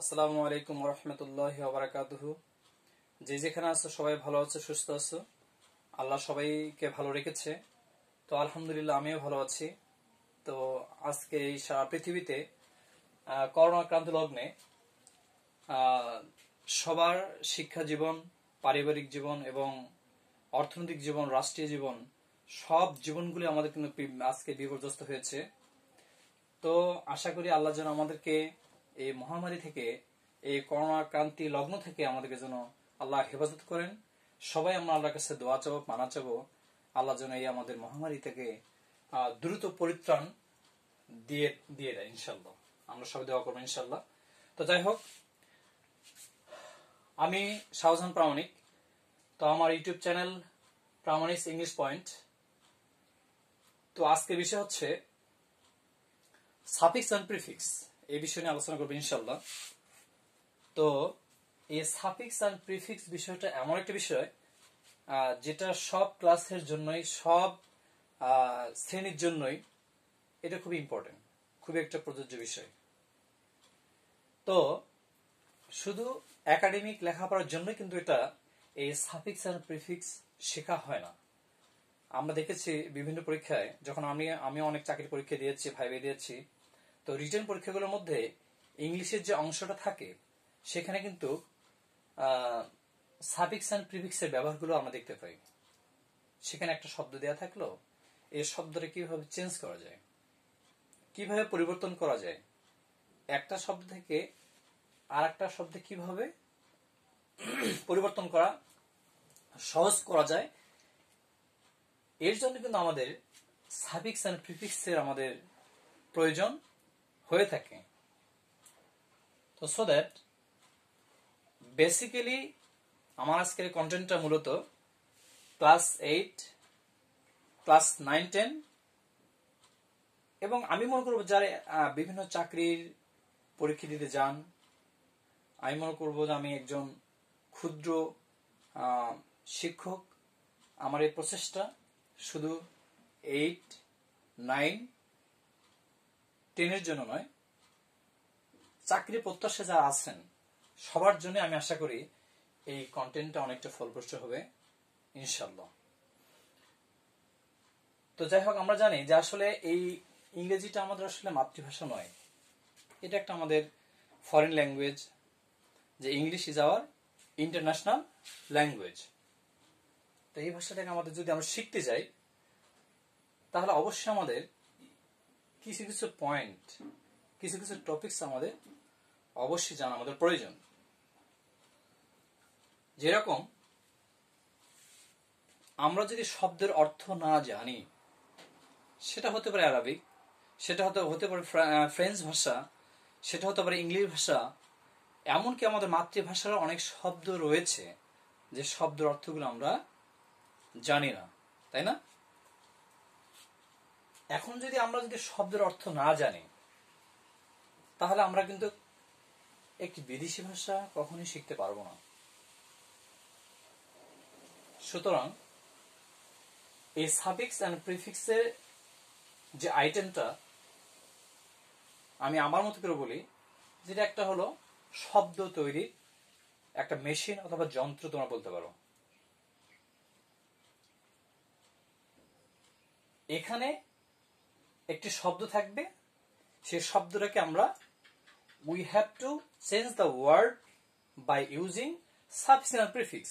আসসালামু আলাইকুম রহমতুল্লাহ বারাকাতুহু। যে যেখানে আছো সবাই ভালো আছো, সুস্থ আছো। আল্লাহ সবাইকে ভালো রেখেছে। তো আলহামদুলিল্লাহ আমিও ভালো আছি। তো আজকে এই সারা পৃথিবীতে করোনাক্রান্ত লগ্নে সবার শিক্ষা জীবন, পারিবারিক জীবন এবং অর্থনৈতিক জীবন, রাষ্ট্রীয় জীবন, সব জীবনগুলি আমাদের কিন্তু আজকে বিপর্যস্ত হয়েছে। তো আশা করি আল্লাহ যেন আমাদেরকে এই মহামারী থেকে, এই করোনা ক্রান্তি লগ্ন থেকে আমাদেরকে যেন আল্লাহ হেফাজত করেন। সবাই আমরা আল্লাহর কাছে দোয়া চাবো, পানা চাবো, আল্লাহ যেন এই আমাদের মহামারী থেকে দ্রুত পরিত্রাণ দিয়ে দিয়ে দেয় ইনশাল্লাহ। আমরা সবাই দোয়া করবো ইনশাল্লাহ। তো যাই হোক, আমি শাহজাহান প্রামাণিক। তো আমার ইউটিউব চ্যানেল প্রামাণিক ইংলিশ পয়েন্ট। তো আজকের বিষয় হচ্ছে সাফিক্স অ্যান্ড প্রিফিক্স, এই বিষয় নিয়ে আলোচনা করবো ইনশাল্লাহ। তো এই সাফিক্স অ্যান্ড প্রিফিক্স বিষয়টা এমন একটা বিষয় যেটা সব ক্লাসের জন্যই, সব শ্রেণীর জন্যই এটা খুব ইম্পর্টেন্ট, খুবই একটা প্রযোজ্য বিষয়। তো শুধু একাডেমিক লেখাপড়ার জন্যই কিন্তু এটা এই সাফিক্স অ্যান্ড প্রিফিক্স শেখা হয় না। আমরা দেখেছি বিভিন্ন পরীক্ষায়, যখন আমি অনেক চাকরির পরীক্ষা দিয়েছি, ভাইবে দিয়েছি, তো রিটেন পরীক্ষাগুলোর মধ্যে ইংলিশের যে অংশটা থাকে সেখানে কিন্তু সাফিক্স অ্যান্ড প্রিফিক্সের ব্যবহারগুলো আমরা দেখতে পাই। সেখানে একটা শব্দ দেওয়া থাকলো, এই শব্দটা কিভাবে চেঞ্জ করা যায়, কিভাবে পরিবর্তন করা যায়, একটা শব্দ থেকে আর একটা শব্দে কিভাবে পরিবর্তন করা সহজ করা যায়, এর জন্য কিন্তু আমাদের সাফিক্স অ্যান্ড প্রিফিক্সের আমাদের প্রয়োজন হয়ে থাকে। তো সো দ্যাট বেসিক্যালি আমার আজকের কন্টেন্টটা মূলত ক্লাস 8, ক্লাস 9, 10 এবং আমি মনে করবো যারা বিভিন্ন চাকরির পরীক্ষা দিতে যান, আমি মনে করবো যে আমি একজন ক্ষুদ্র শিক্ষক। আমার এই প্রচেষ্টা শুধু 8, 9, 10 জন্য নয়, চাকরি প্রত্যাশা যারা আছেন সবার জন্য আমি আশা করি এই কন্টেন্টটা অনেকটা ফলপ্রসূ হবে ইনশাল্লাহ। তো যাই হোক, আমরা জানি যে আসলে এই ইংরেজিটা আমাদের আসলে মাতৃভাষা নয়, এটা একটা আমাদের ফরেন ল্যাঙ্গুয়েজ, যে English is our international language. তো এই ভাষাটাকে আমাদের যদি আমরা শিখতে যাই, তাহলে অবশ্যই আমাদের কিছু কিছু পয়েন্ট, কিছু কিছু টপিকস আমাদের অবশ্যই জানা আমাদের প্রয়োজন। যেরকম আমরা যদি শব্দের অর্থ না জানি, সেটা হতে পারে আরবিক, সেটা হতে পারে ফ্রেঞ্চ ভাষা, সেটা হতে পারে ইংলিশ ভাষা, এমনকি আমাদের মাতৃভাষার অনেক শব্দ রয়েছে যে শব্দের অর্থগুলো আমরা জানি না, তাই না? এখন যদি আমরা শব্দের অর্থ না জানি, তাহলে আমরা কিন্তু একটি বিদেশি ভাষা কখনোই শিখতে পারবো না। সুতরাং এই সাফিক্স অ্যান্ড প্রিফিক্সের যে আইটেমটা, আমি আমার মতো করে বলি, যেটা একটা হলো শব্দ তৈরির একটা মেশিন অথবা যন্ত্র তোমরা বলতে পারো। এখানে একটি শব্দ থাকবে, সেই শব্দটাকে আমরা we have to change the word by using suffix and prefix.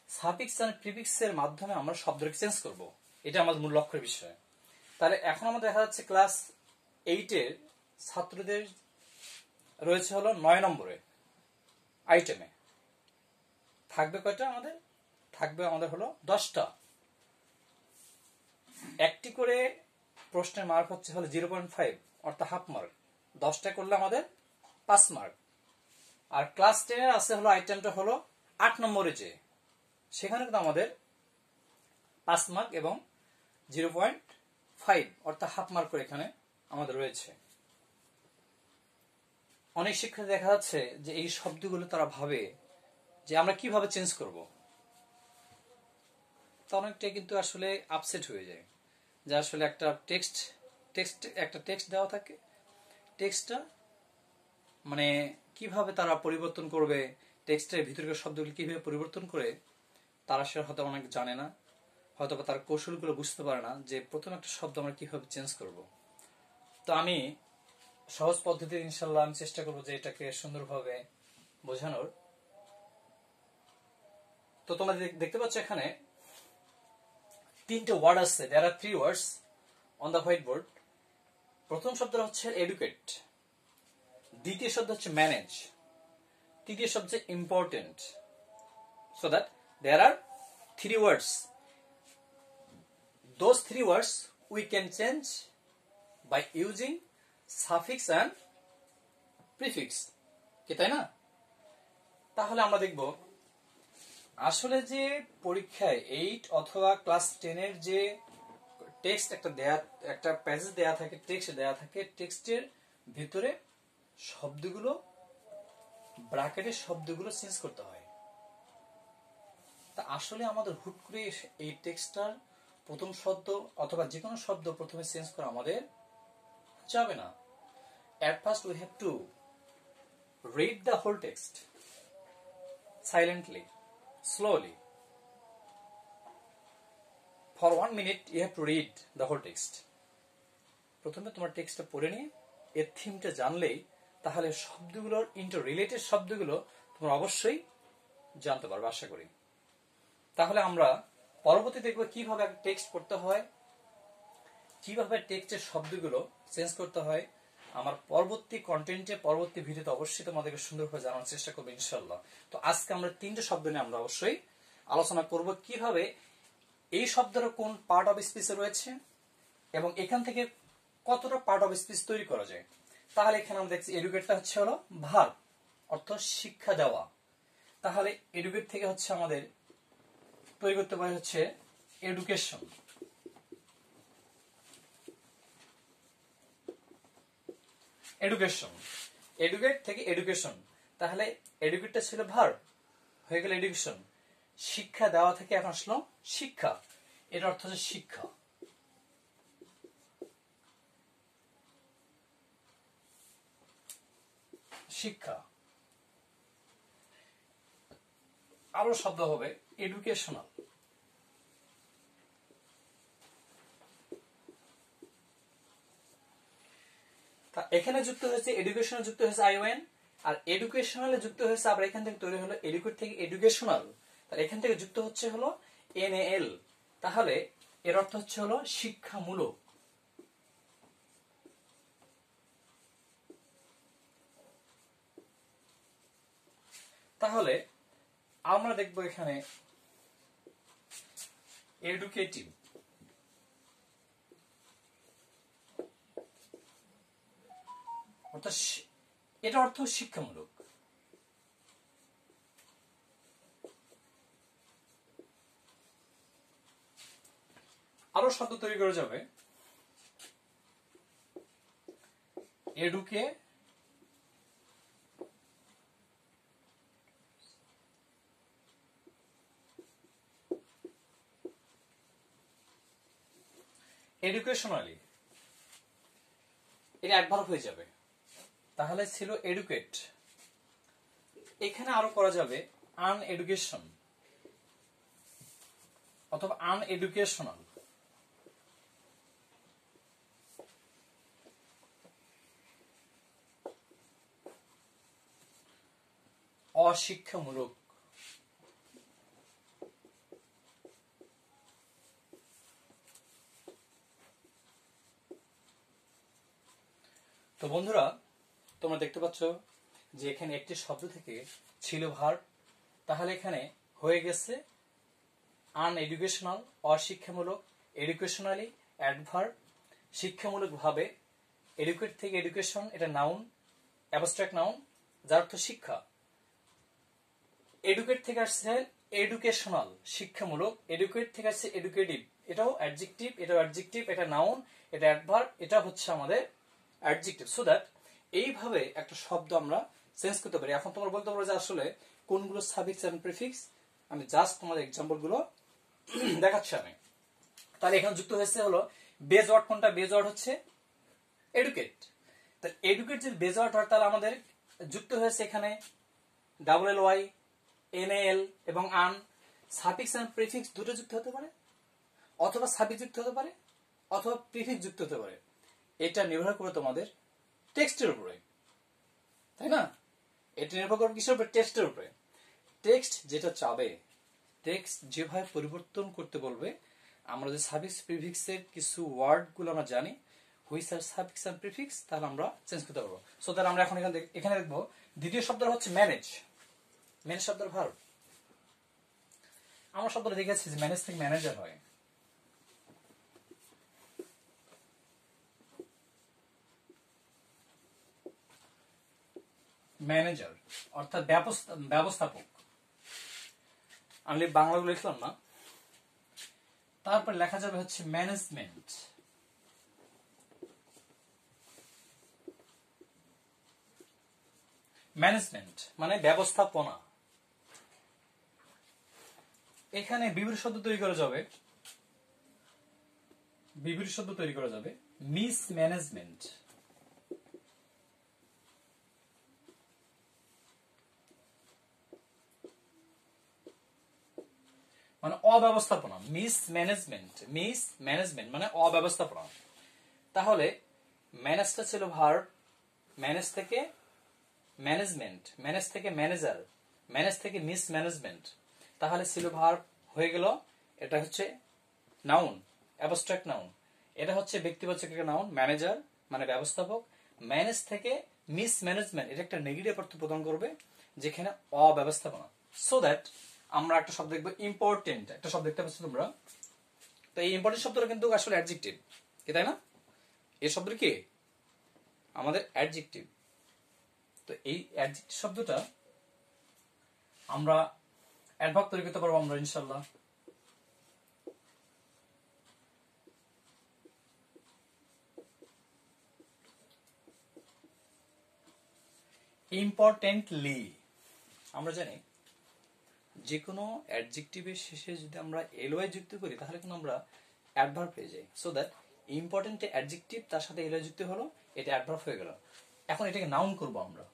Suffix and প্রিফিক্সের মাধ্যমে আমরা শব্দটাকে চেঞ্জ করব, এটা আমাদের মূল লক্ষ্যের বিষয়। তাহলে এখন আমাদের দেখা যাচ্ছে ক্লাস 8-এর ছাত্রদের রয়েছে হলো 9 নম্বরের আইটেমে। থাকবে কয়টা? আমাদের হলো 10টা। একটি করে প্রশ্নের মার্ক হচ্ছে হলো 0.5, অর্থাৎ হাফ মার্ক। 10টা করলে আমাদের 5 মার্ক। আর ক্লাস 10-এর আছে হলো আইটেমটা হলো 8 নম্বরে, যে সেখানে কিন্তু আমাদের 5 মার্ক এবং 0.5 অর্থাৎ হাফ মার্ক করে এখানে আমাদের রয়েছে। অনেক শিক্ষার্থী দেখা যাচ্ছে যে এই শব্দগুলো তারা ভাবে যে আমরা কিভাবে চেঞ্জ করব, তা অনেকটাই কিন্তু আসলে আপসেট হয়ে যায়। যে আসলে একটা টেক্সট দেওয়া থাকে, টেক্সটটা মানে কিভাবে তারা পরিবর্তন করবে, টেক্সটের ভিতরের শব্দগুলো কিভাবে পরিবর্তন করে, তারা সেটা হয়তো অনেক জানে না, হয়তো বা তার কৌশলগুলো বুঝতে পারে না যে প্রথম একটা শব্দ আমরা কিভাবে চেঞ্জ করব। তো আমি সহজ পদ্ধতি ইনশাল্লাহ আমি চেষ্টা করবো যে এটাকে সুন্দরভাবে বোঝানোর। তো তোমরা দেখতে পাচ্ছ এখানে তিনটে ওয়ার্ড আছে, there are 3 words on the whiteboard. প্রথম শব্দটা হচ্ছে এডুকেট, দ্বিতীয় শব্দ হচ্ছে ম্যানেজ, তৃতীয় শব্দ হচ্ছে important. So that there are 3 words. Those 3 words we can change by using suffix and prefix, কি তাই না? তাহলে আমরা দেখব আসলে যে পরীক্ষায় 8 অথবা ক্লাস 10 এর যে টেক্সট একটা প্যাসেজ দেয়া থাকে, টেক্সট দেয়া থাকে, টেক্সটের ভিতরে শব্দগুলো, ব্র্যাকেটের শব্দগুলো চেঞ্জ করতে হয়। তা আসলে আমাদের হুট করে এই টেক্সটটার প্রথম শব্দ অথবা যে কোনো শব্দ প্রথমে চেঞ্জ করা আমাদের যাবে না। At first we have to read the whole text silently, slowly. For 1 minute you have to read the whole text. প্রথমে তোমার টেক্সটটা পড়ে নিয়ে এর থিমটা জানলেই তাহলে শব্দগুলোর ইন্টার রিলেটেড শব্দগুলো তোমরা অবশ্যই জানতে পারবে আশা করি। তাহলে আমরা পরবর্তী দেখব কিভাবে টেক্সট পড়তে হয়, কিভাবে টেক্সটের শব্দগুলো চেঞ্জ করতে হয়। আমার পরবর্তী কন্টেন্টে, পরবর্তী ভিডিওতে অবশ্যই তোমাদেরকে সুন্দরভাবে জানানোর চেষ্টা করবো ইনশাআল্লাহ। তো আজকে আমরা 3টে শব্দ নিয়ে আমরা অবশ্যই আলোচনা করব, কিভাবে এই শব্দটা কোন পার্ট অফ স্পিচে রয়েছে এবং এখান থেকে কতটা পার্ট অফ স্পিচ তৈরি করা যায়। তাহলে এখানে আমরা দেখছি এডুকেটটা হচ্ছে হলো ভার্ব, অর্থ শিক্ষা দেওয়া। তাহলে এডুকেট থেকে হচ্ছে আমাদের তৈরি করতে পারে হচ্ছে এডুকেশন। এডুকেশন, এডুকেট থেকে এডুকেশন, তাহলে এডুকেটটা ছিল ভার্ব, হয়ে গেল এডুকেশন। শিক্ষা দেওয়া থেকে এখন আসলো শিক্ষা, এর অর্থ হচ্ছে শিক্ষা। শিক্ষা আরো শব্দ হবে এডুকেশনাল। এখানে যুক্ত হয়েছে এডুকেশনাল, যুক্ত হয়েছে আইওএন, আর এডুকেশনালে যুক্ত হয়েছে আবার এখান থেকে তৈরি হলো এডুকেট থেকে এডুকেশনাল, তার এখান থেকে যুক্ত হচ্ছে হলো এনএএল, তাহলে এর অর্থ হচ্ছে হলো শিক্ষামূলক। তাহলে আমরা দেখব এখানে এডুকেটিভ, অর্থাৎ এটা অর্থ শিক্ষামূলক। আরো শব্দ তৈরি করা যাবে এডুকে, এডুকেশনালি, এটা অ্যাডভার্ব হয়ে যাবে। তাহলে ছিল এডুকেট, এখানে আরো করা যাবে আনএডুকেশন অথবা আনএডুকেশনাল, অশিক্ষামূলক। তো বন্ধুরা তোমরা দেখতে পাচ্ছ যে এখানে একটি শব্দ থেকে ছিল ভার্ব, তাহলে এখানে হয়ে গেছে আনএডুকেশনাল, অশিক্ষামূলক, এডুকেশনালি অ্যাডভার্ব, শিক্ষামূলক ভাবে। এডুকেট থেকে এডুকেশন, এটা নাউন, অ্যাবস্ট্রাক্ট নাউন যার অর্থ শিক্ষা। এডুকেট থেকে আসছে এডুকেশনাল, শিক্ষামূলক। এডুকেট থেকে আসছে এডুকেটিভ, এটাও অ্যাডজেক্টিভ, এটাও অ্যাডজেক্টিভ, এটা নাউন, এটা অ্যাডভার্ব, এটা হচ্ছে আমাদের অ্যাডজেক্টিভ। সো দ্যাট এইভাবে একটা শব্দ আমরা চেঞ্জ করতে পারি। এখন তোমরা বলতে পারো যে আসলে কোনগুলো সাফিক্স এন্ড প্রিফিক্স, আমি জাস্ট তোমাদের এক্সাম্পল গুলো দেখাচ্ছি আমি। তাহলে এখানে যুক্ত হয়েছে হলো বেজ ওয়ার্ড, কোনটা বেজ ওয়ার্ড হচ্ছে এডুকেট। তাহলে এডুকেট যদি বেজ ওয়ার্ড হয় তাহলে আমাদের যুক্ত হয়েছে এখানে ডাবল এল ওয়াই, এনএল এবং আন। সাফিক্স এন্ড প্রিফিক্স দুটো যুক্ত হতে পারে, অথবা সাফিক্স যুক্ত হতে পারে, অথবা প্রিফিক্স যুক্ত হতে পারে। এটা নির্ভর করে তোমাদের টেক্সটের উপরে, তাই না? এটা নির্ভর করে কিসের উপরে? টেক্সটের উপরে। টেক্সট যেটা চাবে, টেক্সট যেভাবে পরিবর্তন করতে বলবে, আমরা যে সাফিক্স প্রিফিক্সের কিছু ওয়ার্ড গুলো আমরা জানি, which are suffix and prefix, তাহলে আমরা চেঞ্জ করতে পারবো। সো তাহলে আমরা এখন এখানে দেখবো দ্বিতীয় শব্দটা হচ্ছে ম্যানেজ। ম্যানেজ শব্দের ভার্ব। আমরা শব্দটা দেখেছি যে ম্যানেজ থেকে ম্যানেজার হয়। ম্যানেজার অর্থাৎ ব্যবস্থাপক। আমি বাংলাগুলো লিখলাম না, তারপর লেখা যাবে হচ্ছে ম্যানেজমেন্ট। ম্যানেজমেন্ট মানে ব্যবস্থাপনা। এখানে বিবৃতি শব্দ তৈরি করা যাবে, বিবৃতি শব্দ তৈরি করা যাবে মিসম্যানেজমেন্ট। মানে অব্যবস্থাপনা। মিসম্যানেজমেন্ট, মিসম্যানেজমেন্ট মানে অব্যবস্থাপনা। তাহলে ম্যানেজটা ছিল ভার্ব, ম্যানেজ থেকে ম্যানেজমেন্ট, ম্যানেজ থেকে ম্যানেজার, ম্যানেজ থেকে মিসম্যানেজমেন্ট। তাহলে ছিল ভার্ব হয়ে গেল, এটা হচ্ছে নাউন, অ্যাবস্ট্রাক্ট নাউন। এটা হচ্ছে ব্যক্তিবাচক একটা নাউন, ম্যানেজার মানে ব্যবস্থাপক। ম্যানেজ থেকে মিসম্যানেজমেন্ট, এটা একটা নেগেটিভ অর্থ প্রদান করবে, যেখানে অব্যবস্থাপনা। সো দ্যাট আমরা একটা শব্দ দেখবো ইম্পর্টেন্ট, একটা শব্দ দেখতে পাচ্ছ তোমরা। তো এই ইম্পর্টেন্ট শব্দটা কিন্তু আসলে অ্যাডজেক্টিভ, কি তাই না? এই শব্দটা কি আমাদের অ্যাডজেক্টিভ। তো এই অ্যাডজেক্টিভ শব্দটা আমরা অ্যাডভার্ব তৈরি করতে পারবো আমরা ইনশাআল্লাহ। ইম্পর্টেন্টলি। আমরা জানি যে কোনো অ্যাডজেক্টিভের শেষে যদি আমরা এলওয়াই যুক্ত করি, তাহলে কিন্তু আমরা অ্যাডভার্ব পেয়ে যাই। সো দ্যাট ইম্পর্টেন্ট অ্যাডজেক্টিভ, তার সাথে এলওয়াই যুক্ত হলো, এটা অ্যাডভার্ব হয়ে গেল। এখন এটাকে নাউন করব আমরা,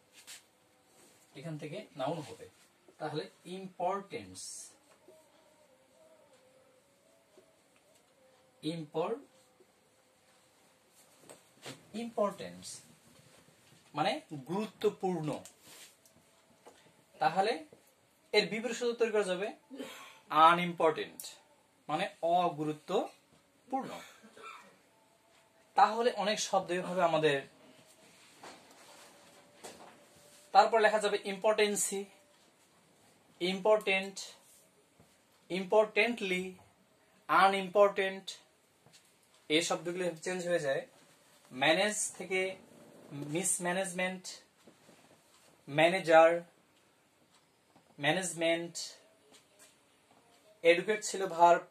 এখান থেকে নাউন হবে। তাহলে ইম্পর্টেন্স, ইম্পর্টেন্স মানে গুরুত্বপূর্ণ। তাহলে এর বিপরীত শব্দ তৈরি করা যাবে আনইম্পর্টেন্ট মানে অগুরুত্বপূর্ণ। তাহলে অনেক শব্দ এভাবে আমাদের, তারপর লেখা যাবে ইম্পর্টেন্সি, ইম্পর্টেন্ট, ইম্পর্টেন্টলি, আনইম্পর্টেন্ট। এই শব্দগুলো চেঞ্জ হয়ে যায়। ম্যানেজ থেকে মিসম্যানেজমেন্ট, ম্যানেজার, ম্যানেজমেন্ট। এডুকেট ছিল ভার্ব,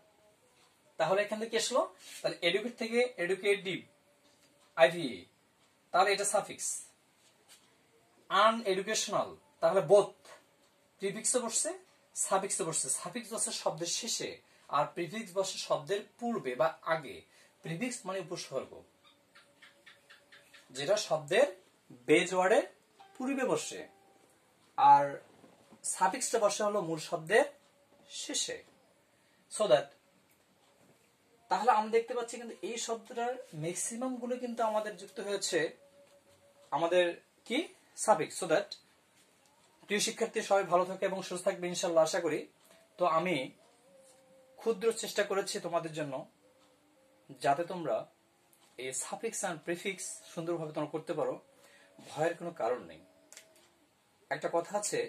তাহলে এখান থেকে কি আসলো? তাহলে এডুকেট থেকে এডুকেটিভ, আইভিএ, তাহলে এটা সাফিক্স। আনএডুকেশনাল, তাহলে বোথ, প্রিফিক্সও বসছে সাফিক্সও বসছে। সাফিক্স বসে শব্দের শেষে, আর প্রিফিক্স বসে শব্দের পূর্বে বা আগে। প্রিফিক্স মানে উপসর্গ, যেটা শব্দের বেজ ওয়ার্ডের পূর্বে বসে, আর সাফিক্সটা বসে হলো মূল শব্দের শেষে। সো দ্যাট তাহলে আমরা দেখতে পাচ্ছি কিন্তু এই শব্দটার ম্যাক্সিমাম গুলো কিন্তু আমাদের যুক্ত হয়েছে আমাদের কি সাফিক্স। সো দ্যাট প্রিয় শিক্ষার্থী সবাই ভালো থাকে এবং সুস্থ থাকবে ইনশাআল্লাহ, আশা করি। তো আমি ক্ষুদ্র চেষ্টা করেছি তোমাদের জন্য, যাতে তোমরা এই সাফিক্স আর প্রিফিক্স সুন্দরভাবে তোমরা করতে পারো। ভয়ের কোনো কারণ নেই। একটা কথা আছে,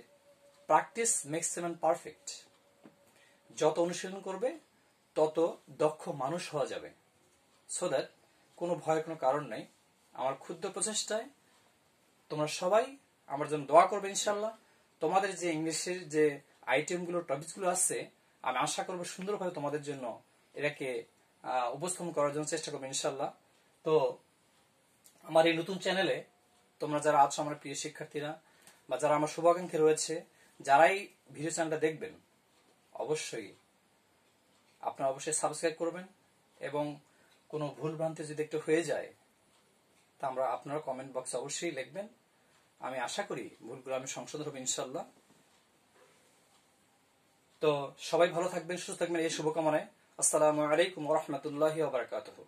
practice makes a man perfect. যত অনুশীলন করবে তত দক্ষ মানুষ হওয়া যাবে। সো দ্যাট কোনো ভয়ের কোনো কারণ নেই। আমার ক্ষুদ্র প্রচেষ্টায় তোমরা সবাই আমার জন্য দোয়া করবে ইনশাআল্লাহ। তোমাদের যে ইংলিশের যে আইটেমগুলো, টপিকসগুলো আছে, আমি আশা করবো সুন্দরভাবে তোমাদের জন্য এটাকে উপস্থাপন করার জন্য চেষ্টা করবো ইনশাআল্লাহ। তো আমার এই নতুন চ্যানেলে তোমরা যারা আছো, আমার প্রিয় শিক্ষার্থীরা বা যারা আমার শুভাকাঙ্ক্ষী রয়েছে, যারাই ভিডিও চ্যানেলটা দেখবেন, অবশ্যই আপনারা অবশ্যই সাবস্ক্রাইব করবেন। এবং কোনো ভুল ভ্রান্তি যদি একটু হয়ে যায়, তা আপনারা কমেন্ট বক্সে অবশ্যই লিখবেন। আমি আশা করি ভুলগুলো আমি সংশোধন হবে ইনশাল্লাহ। তো সবাই ভালো থাকবেন, সুস্থ থাকবেন এই শুভকামনায়। আসসালামু আলাইকুম ওয়া রাহমাতুল্লাহি ওয়া বারাকাতুহু।